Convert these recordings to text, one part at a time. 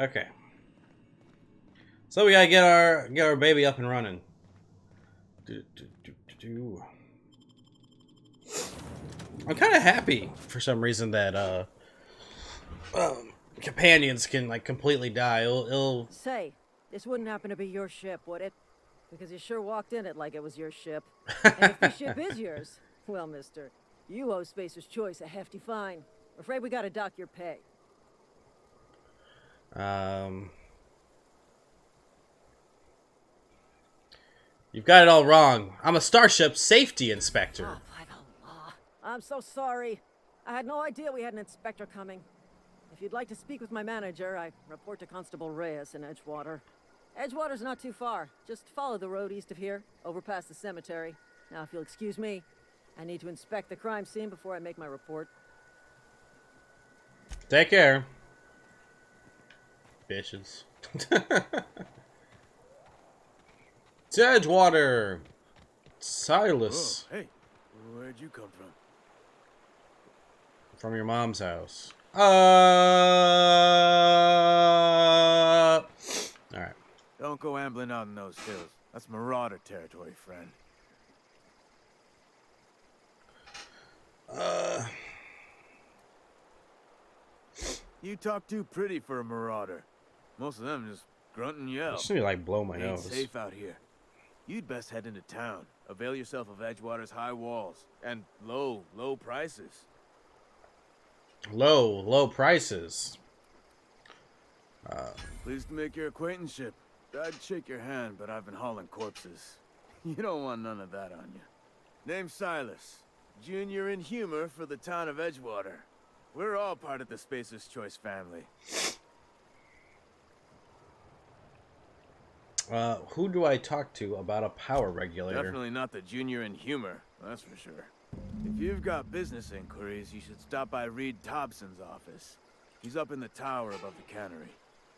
Okay. So we gotta get our baby up and running. I'm kind of happy for some reason that companions can like completely die. It'll Say, this wouldn't happen to be your ship, would it? Because you sure walked in it like it was your ship. And if this ship is yours, well, mister, you owe Spacer's Choice a hefty fine. Afraid we gotta dock your pay. You've got it all wrong. I'm a starship safety inspector. Oh, by the law. I'm so sorry. I had no idea we had an inspector coming. If you'd like to speak with my manager, I report to Constable Reyes in Edgewater. Edgewater's not too far. Just follow the road east of here, over past the cemetery. Now, if you'll excuse me, I need to inspect the crime scene before I make my report. Take care. Bitches. It's Edgewater. Silas. Oh, hey, where'd you come from? From your mom's house. Alright. Don't go ambling out in those hills. That's marauder territory, friend. You talk too pretty for a marauder. Most of them just grunt and yell. I just need to like blow my Ain't nose. safe out here. You'd best head into town. Avail yourself of Edgewater's high walls and low prices. Low prices. Pleased to make your acquaintanceship. I'd shake your hand, but I've been hauling corpses. You don't want none of that on you. Name's Silas. Junior in humor for the town of Edgewater. We're all part of the Spacer's Choice family. Who do I talk to about a power regulator? Definitely not the junior in humor, that's for sure. If you've got business inquiries, you should stop by Reed Thompson's office. He's up in the tower above the cannery.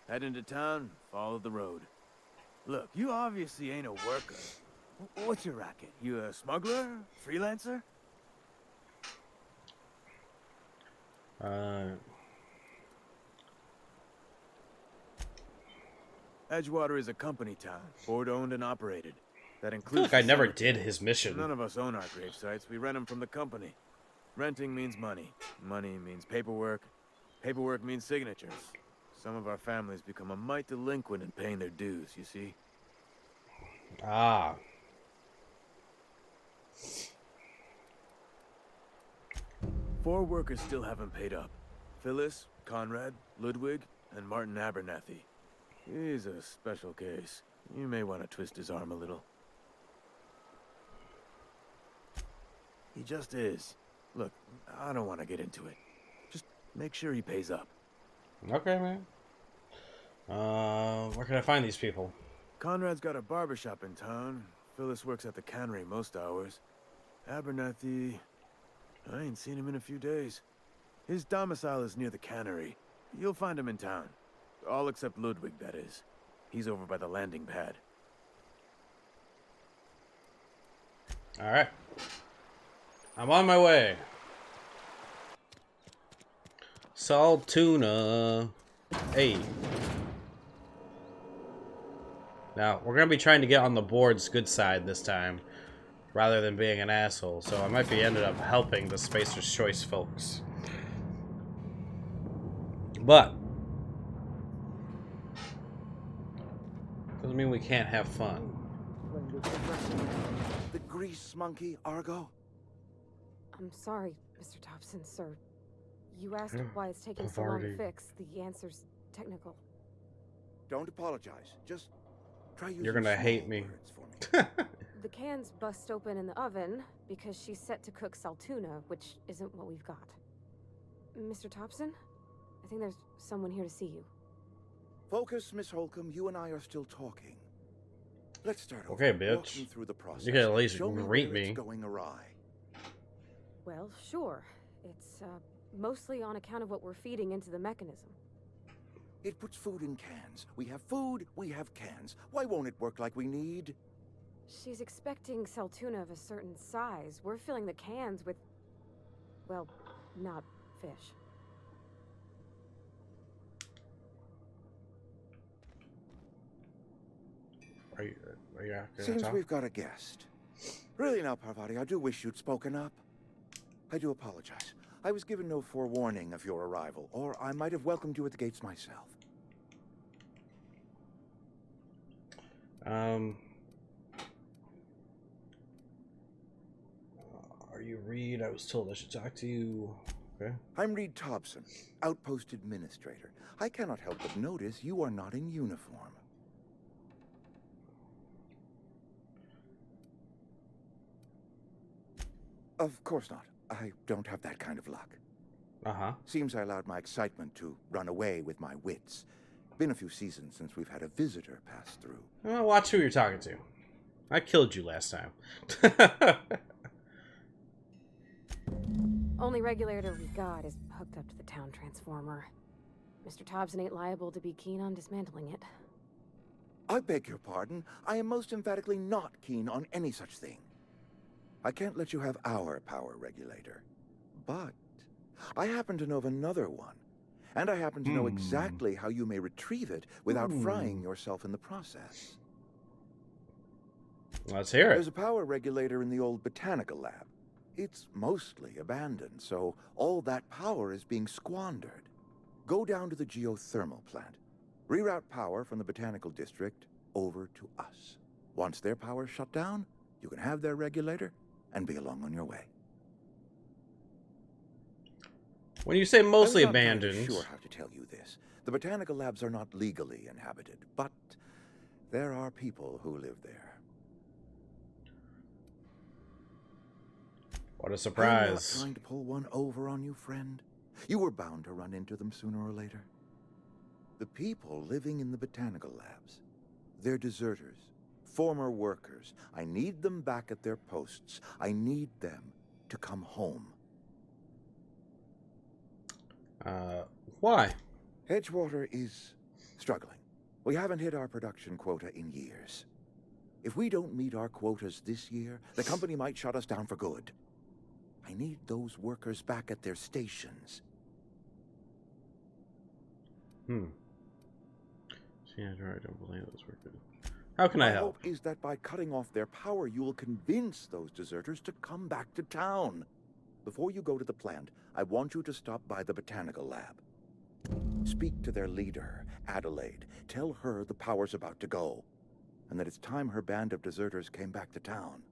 Head into town, follow the road. Look, you obviously ain't a worker. What's your racket? You a smuggler? Freelancer? Edgewater is a company town, board-owned and operated. That I feel includes... like I never did his mission. None of us own our grave sites. We rent them from the company. Renting means money. Money means paperwork. Paperwork means signatures. Some of our families become a mite delinquent in paying their dues, you see? Ah. 4 workers still haven't paid up. Phyllis, Conrad, Ludwig, and Martin Abernathy. He's a special case. You may want to twist his arm a little. He just is. Look, I don't want to get into it. Just make sure he pays up. Okay, man. Where can I find these people? Conrad's got a barbershop in town. Phyllis works at the cannery most hours. Abernathy... I ain't seen him in a few days. His domicile is near the cannery. You'll find him in town. All except Ludwig, that is. He's over by the landing pad. Alright. I'm on my way. Salt tuna. Hey. Now, we're going to be trying to get on the board's good side this time, rather than being an asshole. So I might be ended up helping the Spacer's Choice folks. But doesn't mean we can't have fun. The grease monkey, Argo? I'm sorry, Mr. Thompson, sir. You asked why it's taking so long to fix. The answer's technical. Don't apologize. Just try using You're gonna small hate me. words for me. The cans bust open in the oven because she's set to cook saltuna, which isn't what we've got. Mr. Thompson? I think there's someone here to see you. Focus, Miss Holcomb. You and I are still talking. Let's start over. Okay, bitch. Walk me through the process. You can at least Show me greet where me. it's going awry. Well, sure. It's mostly on account of what we're feeding into the mechanism. It puts food in cans. We have food, we have cans. Why won't it work like we need? She's expecting saltuna of a certain size. We're filling the cans with, well, not fish. Are you gonna Seems talk? we've got a guest. Really now, Parvati, I do wish you'd spoken up. I do apologize. I was given no forewarning of your arrival, or I might have welcomed you at the gates myself. Are you Reed? I was told I should talk to you. Okay. I'm Reed Thompson, Outpost Administrator. I cannot help but notice you are not in uniform. Of course not. I don't have that kind of luck. Uh-huh. Seems I allowed my excitement to run away with my wits. Been a few seasons since we've had a visitor pass through. Well, watch who you're talking to. I killed you last time. Only regulator we've got is hooked up to the town transformer. Mr. Thompson ain't liable to be keen on dismantling it. I beg your pardon. I am most emphatically not keen on any such thing. I can't let you have our power regulator. But I happen to know of another one. And I happen to know exactly how you may retrieve it without frying yourself in the process. Let's hear it. There's a power regulator in the old botanical lab. It's mostly abandoned, so all that power is being squandered. Go down to the geothermal plant. Reroute power from the botanical district over to us. Once their power's shut down, you can have their regulator and be along on your way. When you say mostly I'm not entirely abandoned, sure how to tell you this. The botanical labs are not legally inhabited, but there are people who live there. what a I'm not surprise. trying to pull one over on you, friend. You were bound to run into them sooner or later. The people living in the botanical labs, they're deserters, former workers. I need them back at their posts. I need them to come home. Why? Edgewater is struggling. We haven't hit our production quota in years. If we don't meet our quotas this year, the company might shut us down for good. I need those workers back at their stations. See, I don't believe those were good. How can I My help? hope is that by cutting off their power, you will convince those deserters to come back to town. Before you go to the plant, I want you to stop by the botanical lab. Speak to their leader, Adelaide. Tell her the power's about to go, and that it's time her band of deserters came back to town.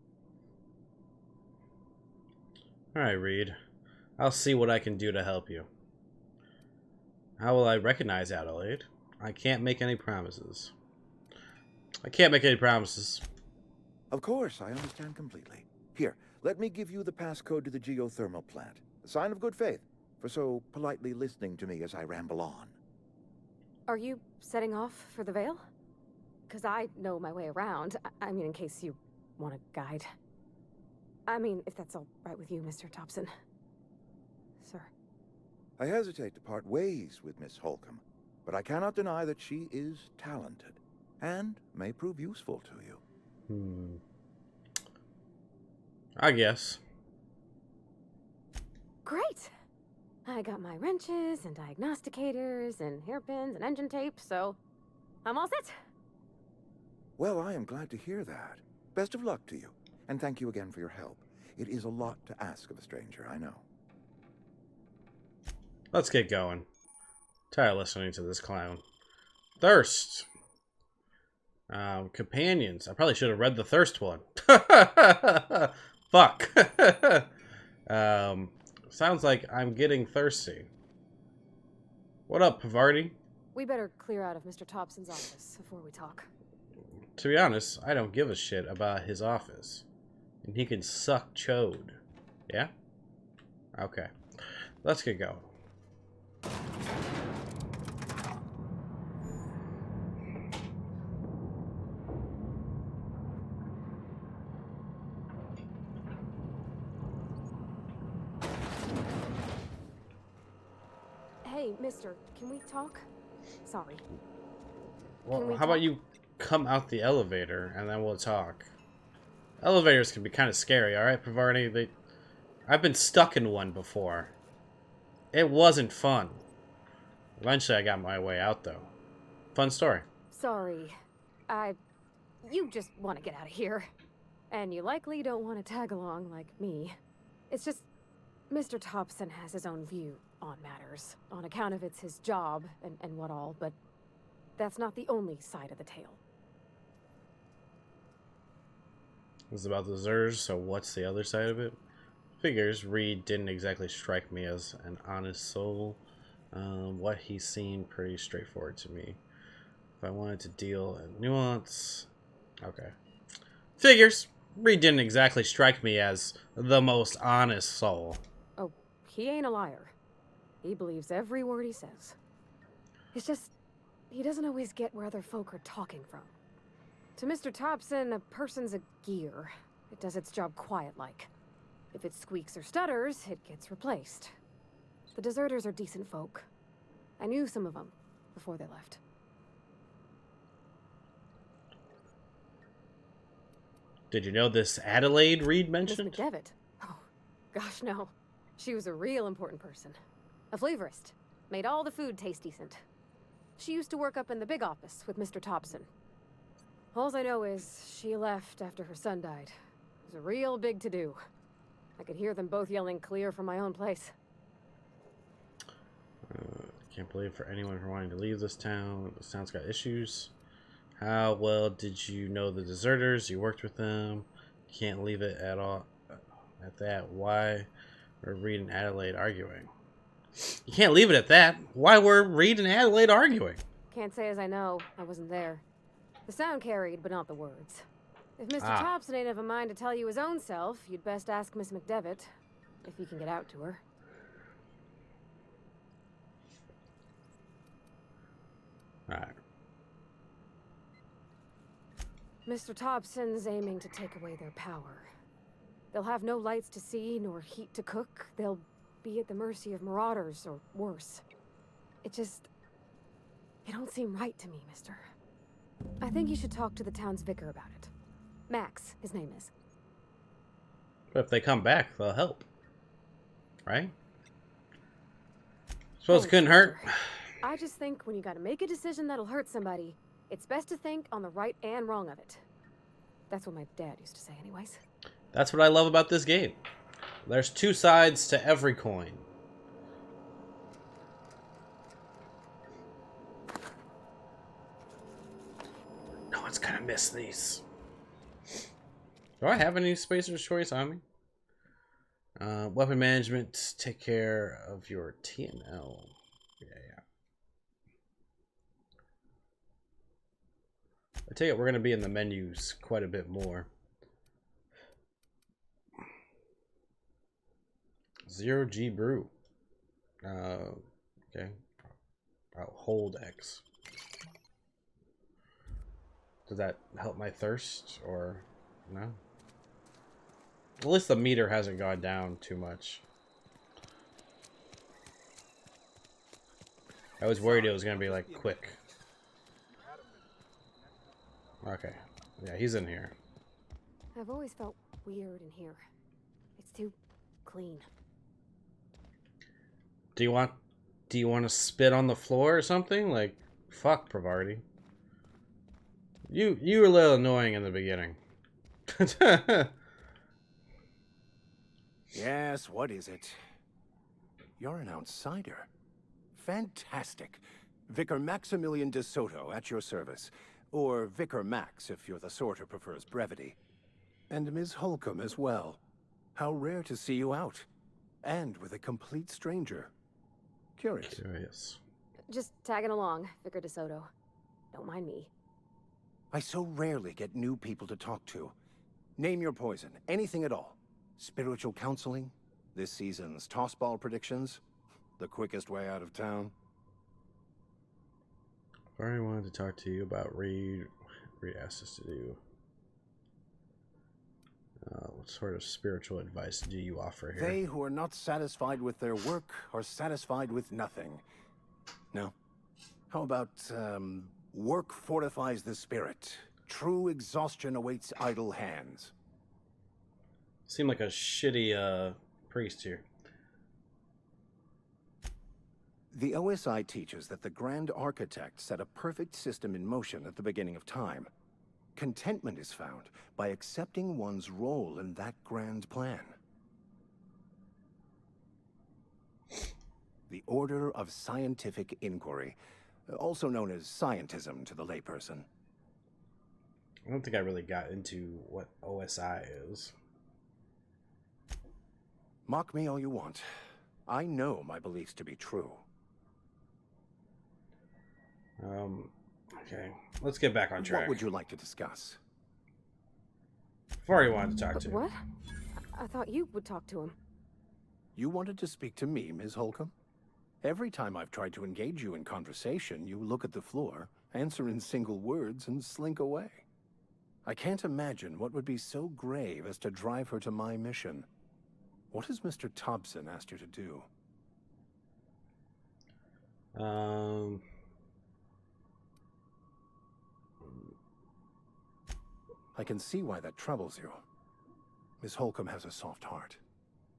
Alright, Reed. I'll see what I can do to help you. How will I recognize Adelaide? I can't make any promises. I can't make any promises. Of course, I understand completely. Here, let me give you the passcode to the geothermal plant. A sign of good faith for so politely listening to me as I ramble on. Are you setting off for the Vale? Because I know my way around. I mean, in case you want a guide. I mean, if that's all right with you, Mr. Thompson. Sir. I hesitate to part ways with Miss Holcomb, but I cannot deny that she is talented and may prove useful to you. I guess. Great! I got my wrenches and diagnosticators and hairpins and engine tape, so I'm all set. Well, I am glad to hear that. Best of luck to you, and thank you again for your help. It is a lot to ask of a stranger, I know. Let's get going. Tired of listening to this clown. Thirst. Companions. I probably should have read the thirst one. Fuck. Sounds like I'm getting thirsty. What up, Parvati? We better clear out of Mr. Thompson's office before we talk. To be honest, I don't give a shit about his office. And he can suck chode. Yeah? Okay. Let's get going. Hey, mister, can we talk? Sorry. Well, we how about talk? you come out the elevator and then we'll talk. Elevators can be kind of scary, alright, Parvati? I've been stuck in one before. It wasn't fun. Eventually I got my way out, though. Fun story. Sorry. I you just want to get out of here. And you likely don't want to tag along like me. It's just, Mr. Thompson has his own view on matters, on account of it's his job and what all, but that's not the only side of the tale. This is about the deserters, so what's the other side of it? Figures, Reed didn't exactly strike me as an honest soul. What he seemed pretty straightforward to me. If I wanted to deal in nuance... Okay. Figures, Reed didn't exactly strike me as the most honest soul. Oh, he ain't a liar. He believes every word he says. It's just, he doesn't always get where other folk are talking from. To Mr. Thompson, a person's a gear. It does its job quiet-like. If it squeaks or stutters, it gets replaced. The deserters are decent folk. I knew some of them before they left. Did you know this Adelaide Reed mentioned? Miss McDevitt? Oh, gosh, no. She was a real important person. A flavorist. Made all the food taste decent. She used to work up in the big office with Mr. Thompson. All I know is she left after her son died. It was a real big to-do. I could hear them both yelling clear from my own place. Can't believe for anyone for wanting to leave this town. This town's got issues. How well did you know the deserters? You worked with them. Can't leave it at all at that. Why were Reed and Adelaide arguing? You can't leave it at that. Why were Reed and Adelaide arguing? Can't say as I know. I wasn't there. The sound carried, but not the words. If Mr. Thompson ain't of a mind to tell you his own self, you'd best ask Miss McDevitt, if you can get out to her. Alright. Mr. Thompson's aiming to take away their power. They'll have no lights to see, nor heat to cook. They'll be at the mercy of marauders, or worse. It don't seem right to me, mister. I think you should talk to the town's vicar about it. Max, his name is. But if they come back, they'll help. Right? Suppose it couldn't hurt. I just think when you gotta make a decision that'll hurt somebody, it's best to think on the right and wrong of it. That's what my dad used to say anyways. That's what I love about this game. There's two sides to every coin. No one's gonna miss these. Do I have any Spacer's Choice on me? Weapon management, take care of your TNL. Yeah. I take it we're going to be in the menus quite a bit more. 0G brew. Okay. I'll hold X. Does that help my thirst or no? At least the meter hasn't gone down too much. I was worried it was going to be like quick. Okay. Yeah, he's in here. I've always felt weird in here. It's too clean. Do you want to spit on the floor or something? Like, fuck, Parvati. You were a little annoying in the beginning. Yes, what is it? You're an outsider. Fantastic. Vicar Maximilian de Soto at your service. Or Vicar Max, if you're the sort who prefers brevity. And Ms. Holcomb as well. How rare to see you out. And with a complete stranger. Curious. Just tagging along, Vicar de Soto. Don't mind me. I so rarely get new people to talk to. Name your poison, anything at all. Spiritual counseling? This season's tossball predictions? The quickest way out of town? I already wanted to talk to you about Reed asked us to do. What sort of spiritual advice do you offer here? They who are not satisfied with their work are satisfied with nothing. No? How about, work fortifies the spirit. True exhaustion awaits idle hands. Seem like a shitty priest here. The OSI teaches that the Grand Architect set a perfect system in motion at the beginning of time. Contentment is found by accepting one's role in that grand plan. The Order of Scientific Inquiry, also known as scientism to the layperson. I don't think I really got into what OSI is. Mock me all you want. I know my beliefs to be true. Okay. Let's get back on track. What would you like to discuss? I've already wanted to talk to you. What? I thought you would talk to him. You wanted to speak to me, Ms. Holcomb? Every time I've tried to engage you in conversation, you look at the floor, answer in single words, and slink away. I can't imagine what would be so grave as to drive her to my mission. What has Mr. Thompson asked you to do? I can see why that troubles you. Miss Holcomb has a soft heart.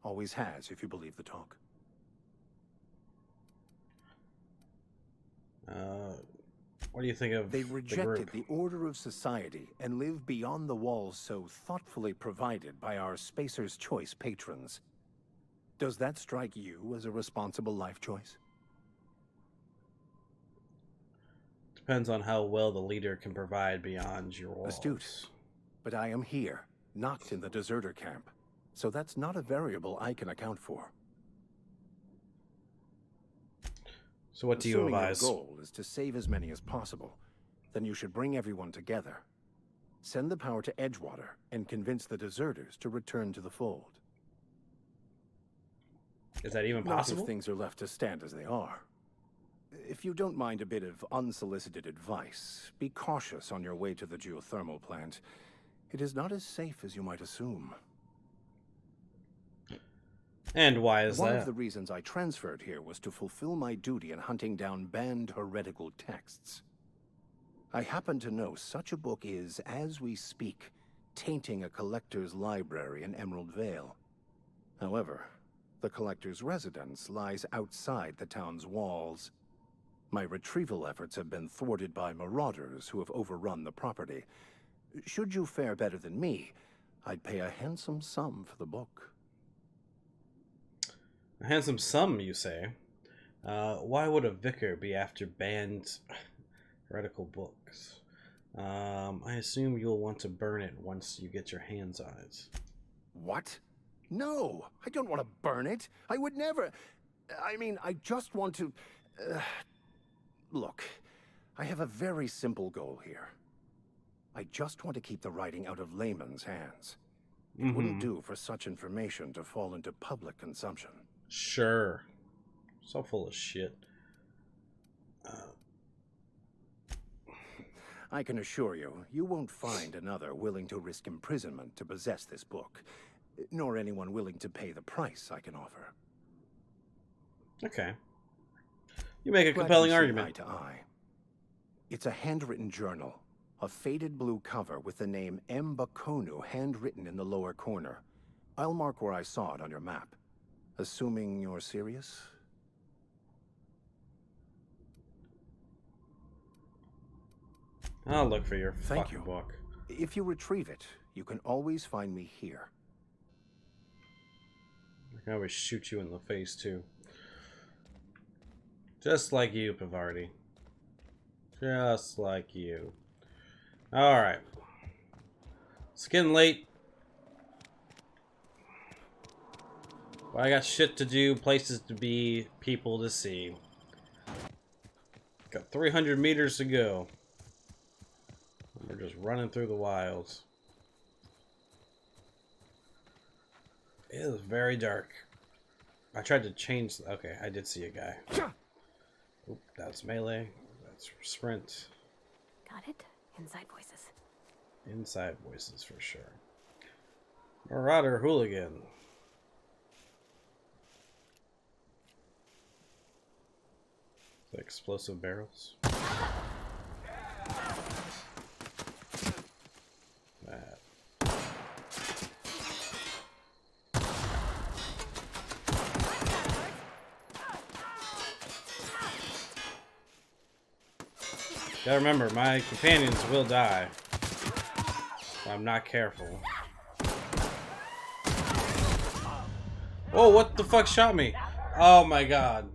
Always has, if you believe the talk. What do you think of They the rejected group? the order of society and live beyond the walls so thoughtfully provided by our Spacer's Choice patrons. Does that strike you as a responsible life choice? Depends on how well the leader can provide beyond your walls. Astute. But I am here, not in the deserter camp. So that's not a variable I can account for. So what do you advise? Assuming your goal is to save as many as possible, then you should bring everyone together. Send the power to Edgewater and convince the deserters to return to the fold. Is that even Not possible? if things are left to stand as they are. If you don't mind a bit of unsolicited advice, be cautious on your way to the geothermal plant. It is not as safe as you might assume. And why is One that? of the reasons I transferred here was to fulfill my duty in hunting down banned heretical texts. I happen to know such a book is, as we speak, tainting a collector's library in Emerald Vale. However, the collector's residence lies outside the town's walls. My retrieval efforts have been thwarted by marauders who have overrun the property. Should you fare better than me, I'd pay a handsome sum for the book. A handsome sum, you say? Why would a vicar be after banned heretical books? I assume you'll want to burn it once you get your hands on it. What? No, I don't want to burn it. I would never. I mean, I just want to... Look, I have a very simple goal here. I just want to keep the writing out of layman's hands. It wouldn't do for such information to fall into public consumption. Sure. So full of shit. I can assure you, you won't find another willing to risk imprisonment to possess this book, nor anyone willing to pay the price I can offer. Okay. You make a Glad compelling we see argument. eye to eye. It's a handwritten journal, a faded blue cover with the name M. Bakonu handwritten in the lower corner. I'll mark where I saw it on your map. Assuming you're serious? I'll look for your Thank fucking you. book. If you retrieve it, you can always find me here. I can always shoot you in the face, too. Just like you, Parvati. Just like you. Alright. It's getting late. But I got shit to do, places to be, people to see. Got 300 meters to go. We're just running through the wilds. It is very dark. I tried to change... Okay, I did see a guy. Oop, that's melee. That's sprint. Got it? Inside voices. Inside voices for sure. Marauder hooligan. The explosive barrels. That. Gotta remember, my companions will die. I'm not careful. Oh, what the fuck shot me? Oh my god.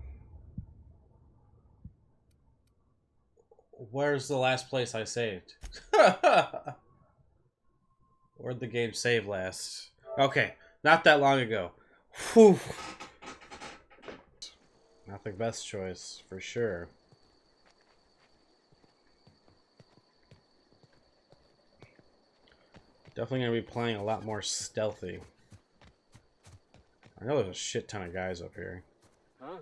Where's the last place I saved? Where'd the game save last? Okay, not that long ago. Whew. Not the best choice, for sure. Definitely gonna be playing a lot more stealthy. I know there's a shit ton of guys up here. Huh?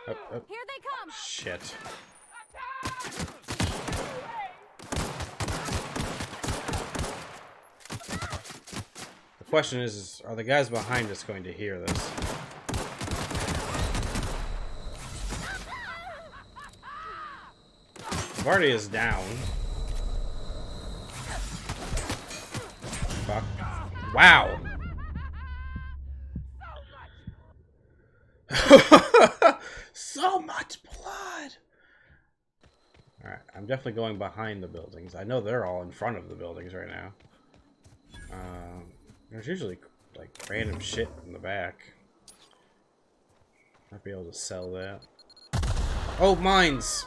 Up. Here they come! Shit. The question is, are the guys behind us going to hear this? Parvati is down. Fuck. Wow. So much blood. Alright, I'm definitely going behind the buildings. I know they're all in front of the buildings right now. There's usually like random shit in the back. Might be able to sell that. Oh, mines!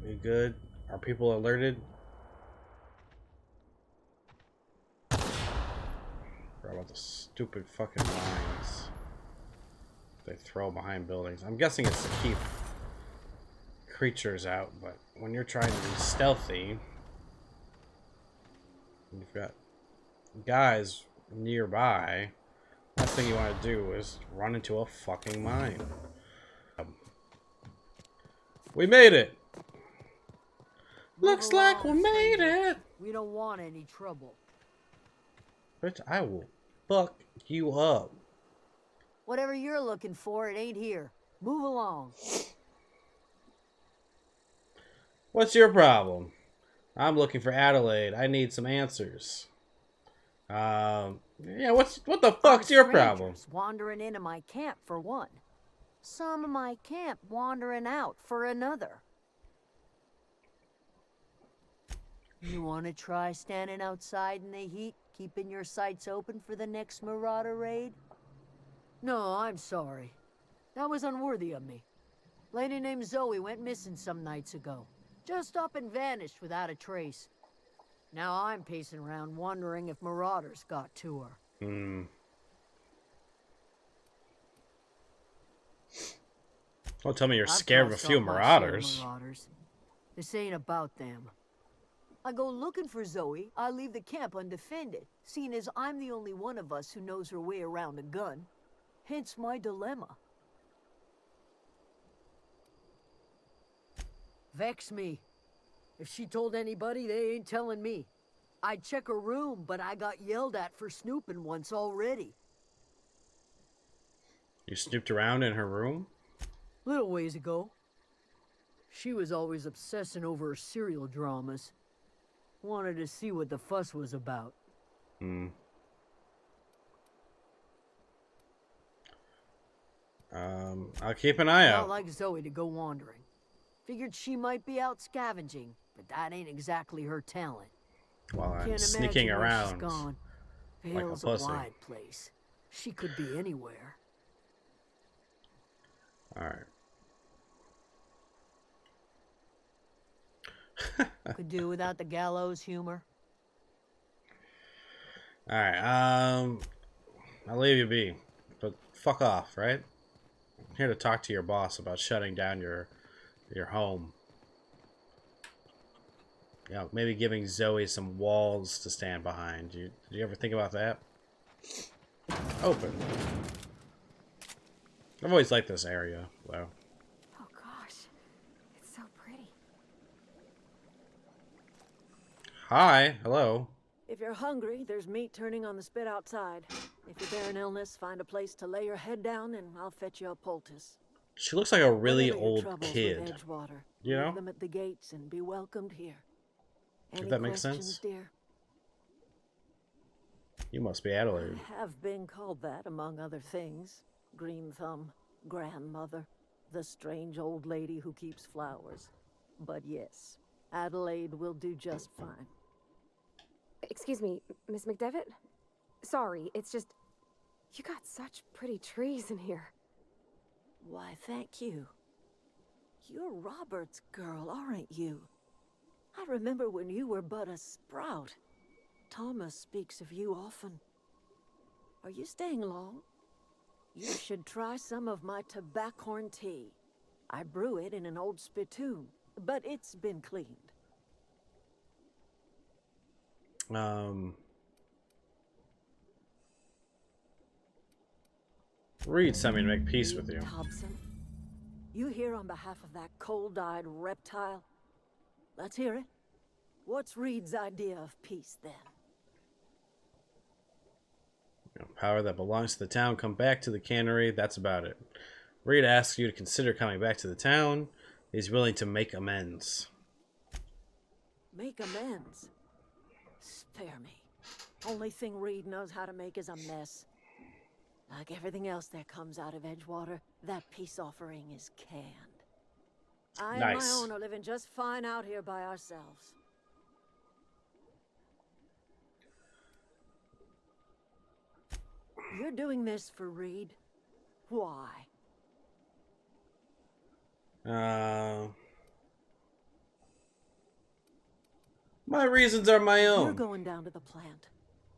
We good? Are people alerted? Forgot about the stupid fucking mines they throw behind buildings. I'm guessing it's to keep creatures out, but when you're trying to be stealthy, you've got guys nearby, last thing you want to do is run into a fucking mine. We made it! Looks like we made it! We don't want any trouble. Bitch, I will fuck you up. Whatever you're looking for, it ain't here. Move along. What's your problem? I'm looking for Adelaide. I need some answers. Yeah, what the fuck's your problem? Wandering into my camp for one. Some of my camp wandering out for another. You want to try standing outside in the heat, keeping your sights open for the next marauder raid? No, I'm sorry. That was unworthy of me. Lady named Zoe went missing some nights ago. Just up and vanished without a trace. Now I'm pacing around wondering if marauders got to her. Don't tell me you're scared of a few marauders. This ain't about them. I go looking for Zoe, I leave the camp undefended, seeing as I'm the only one of us who knows her way around a gun. Hence my dilemma. Vex me. If she told anybody, they ain't telling me. I'd check her room, but I got yelled at for snooping once already. You snooped around in her room? Little ways ago. She was always obsessing over her serial dramas. Wanted to see what the fuss was about. I'll keep an eye out. Not like Zoe to go wandering. Figured she might be out scavenging, but that ain't exactly her talent. While I'm Can't sneaking imagine where around she's gone. like a Vale's pussy. wide place. She could be anywhere. Alright. Could do without the gallows humor. Alright, I'll leave you be. But fuck off, right? I'm here to talk to your boss about shutting down your home. You know, maybe giving Zoe some walls to stand behind. Did you ever think about that? Open. I've always liked this area, though. Oh gosh, it's so pretty. Hi, hello. If you're hungry, there's meat turning on the spit outside. If you bear an illness, find a place to lay your head down and I'll fetch you a poultice. She looks like a really Whatever your old troubles with kid. Edgewater, You know? leave them at the gates and be welcomed here. Any that makes questions, sense. dear? You must be Adelaide. I have been called that, among other things. Green Thumb, grandmother, the strange old lady who keeps flowers. But yes, Adelaide will do just fine. Excuse me, Miss McDevitt? Sorry, it's just... You got such pretty trees in here. Why, thank you. You're Robert's girl, aren't you? I remember when you were but a sprout. Thomas speaks of you often. Are you staying long? You should try some of my tobaccorn tea. I brew it in an old spittoon, but it's been cleaned. Reed sent me to make peace with you. Thompson, you here on behalf of that cold-eyed reptile? Let's hear it. What's Reed's idea of peace, then? Power that belongs to the town come back to the cannery. That's about it. Reed asks you to consider coming back to the town. He's willing to make amends. Make amends? Spare me. Only thing Reed knows how to make is a mess. Like everything else that comes out of Edgewater, that peace offering is canned. I and my own are living just fine out here by ourselves. You're doing this for Reed? Why? My reasons are my own. You're going down to the plant.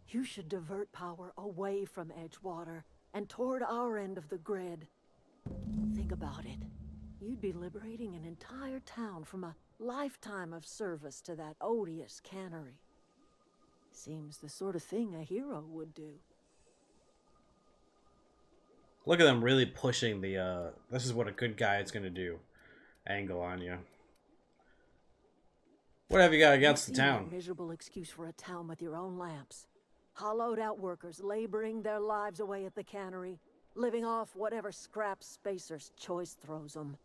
You should divert power away from Edgewater and toward our end of the grid. Think about it. You'd be liberating an entire town from a lifetime of service to that odious cannery. Seems the sort of thing a hero would do. Look at them really pushing the, this is what a good guy is going to do angle on you. What have you got against the town? A miserable excuse for a town with your own lamps. Hollowed out workers laboring their lives away at the cannery, living off whatever scrap Spacer's choice throws them.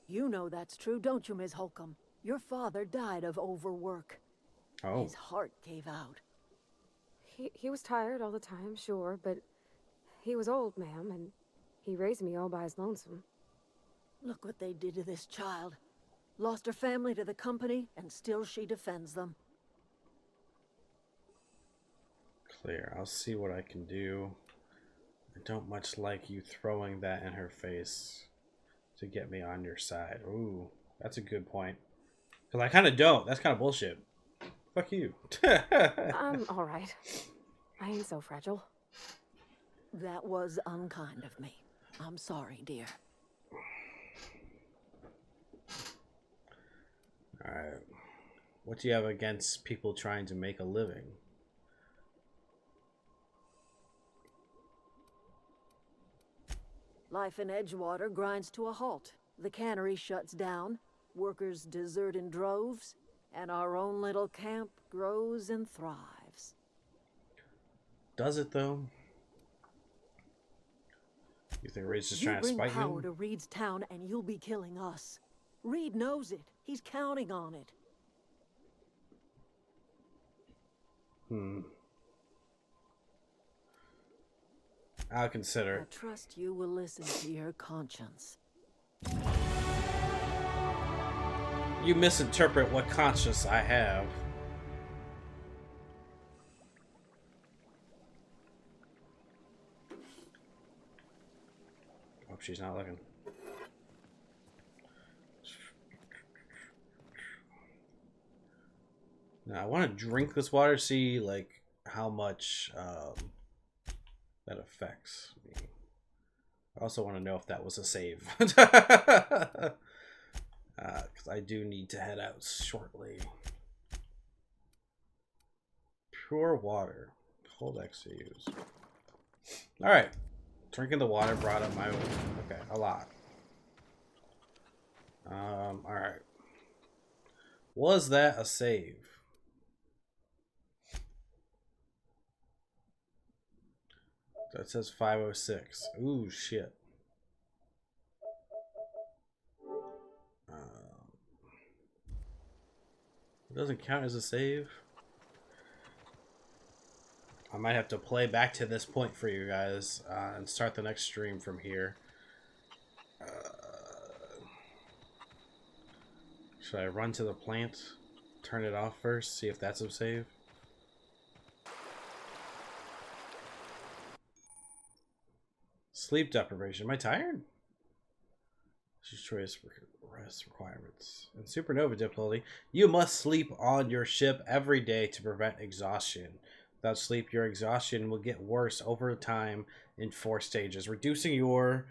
You know that's true, don't you, Ms. Holcomb? Your father died of overwork. Oh. His heart gave out. He was tired all the time, sure, but he was old, ma'am, and he raised me all by his lonesome. Look what they did to this child. Lost her family to the company, and still she defends them. Clear. I'll see what I can do. I don't much like you throwing that in her face to get me on your side. Ooh, that's a good point. Because I kind of don't. That's kind of bullshit. Fuck you. I'm alright. I ain't so fragile. That was unkind of me. I'm sorry, dear. Alright. What do you have against people trying to make a living? Life in Edgewater grinds to a halt. The cannery shuts down, workers desert in droves, and our own little camp grows and thrives. Does it, though? You think Reed's just trying to spite you? Bring power you? to Reed's town and you'll be killing us. Reed knows it. He's counting on it. I'll consider it. I trust you will listen to your conscience. You misinterpret what conscience I have. Hope she's not looking. Now I want to drink this water, see like how much that affects me. I also want to know if that was a save. Because I do need to head out shortly. Pure water. Cold XCUs. Alright. Drinking the water brought up my... Okay, a lot. Alright. Was that a save? That says 506. Ooh, shit. It doesn't count as a save. I might have to play back to this point for you guys and start the next stream from here. Should I run to the plant, turn it off first, see if that's a save? Sleep deprivation. Am I tired? Choice rest requirements. In supernova difficulty, you must sleep on your ship every day to prevent exhaustion. Without sleep, your exhaustion will get worse over time in 4 stages, reducing your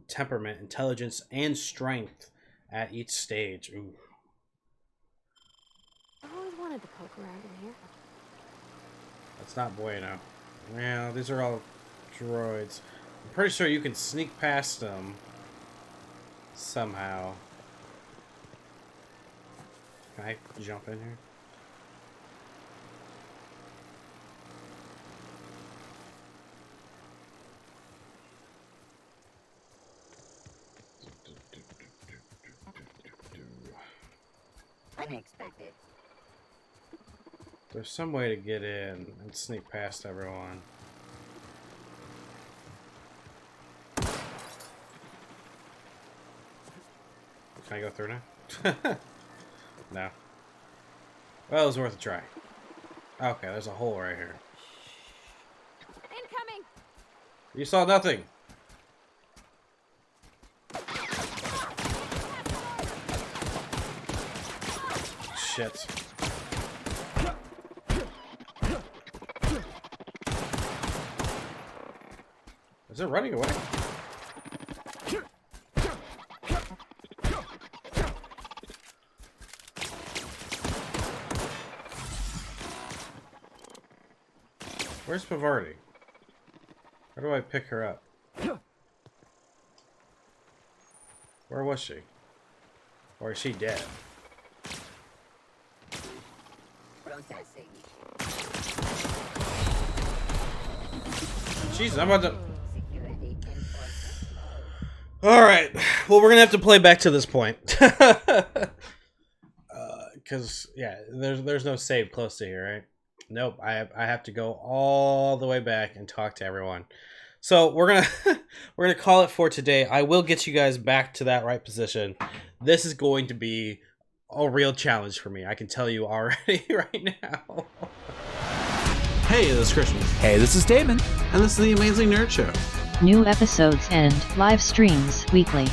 temperament, intelligence, and strength at each stage. Ooh. I always wanted to poke around in here. That's not bueno. Yeah, these are all droids. I'm pretty sure you can sneak past them somehow. Can I jump in here? Unexpected. There's some way to get in and sneak past everyone. Can I go through now? No. Well, it was worth a try. Okay, there's a hole right here. Incoming! You saw nothing. Shit. Is it running away? Where's Parvati? How do I pick her up? Where was she? Or is she dead? Processing. Jeez, I'm about to... Security enforcement. Alright, well we're gonna have to play back to this point. Because, yeah, there's no save close to here, right? Nope, I have to go all the way back and talk to everyone. So we're gonna call it for today. I will get you guys back to that right position. This is going to be a real challenge for me. I can tell you already right now. Hey, this is Christian. Hey, this is Damon. And this is the Amazing Nerd Show. New episodes and live streams weekly.